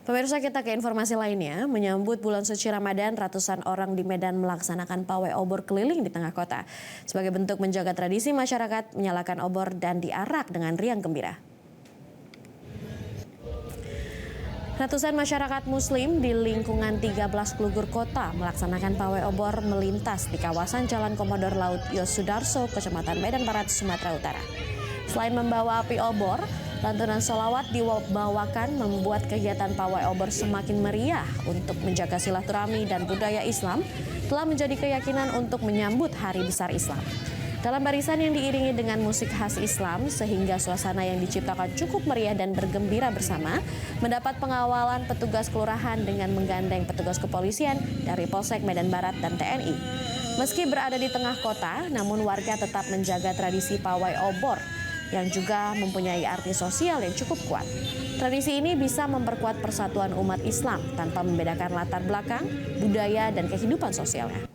Pemirsa, kita ke informasi lainnya. Menyambut bulan suci Ramadan, ratusan orang di Medan melaksanakan pawai obor keliling di tengah kota. Sebagai bentuk menjaga tradisi, masyarakat menyalakan obor dan diarak dengan riang gembira. Ratusan masyarakat muslim di lingkungan 13 Klugur kota melaksanakan pawai obor melintas di kawasan Jalan Komodor Laut Yos Sudarso, Kecamatan Medan Barat, Sumatera Utara. Selain membawa api obor, lantunan sholawat dibawakan membuat kegiatan pawai obor semakin meriah. Untuk menjaga silaturahmi dan budaya Islam, telah menjadi keyakinan untuk menyambut Hari Besar Islam. Dalam barisan yang diiringi dengan musik khas Islam, sehingga suasana yang diciptakan cukup meriah dan bergembira bersama, mendapat pengawalan petugas kelurahan dengan menggandeng petugas kepolisian dari Polsek Medan Barat dan TNI. Meski berada di tengah kota, namun warga tetap menjaga tradisi pawai obor yang juga mempunyai arti sosial yang cukup kuat. Tradisi ini bisa memperkuat persatuan umat Islam tanpa membedakan latar belakang, budaya, dan kehidupan sosialnya.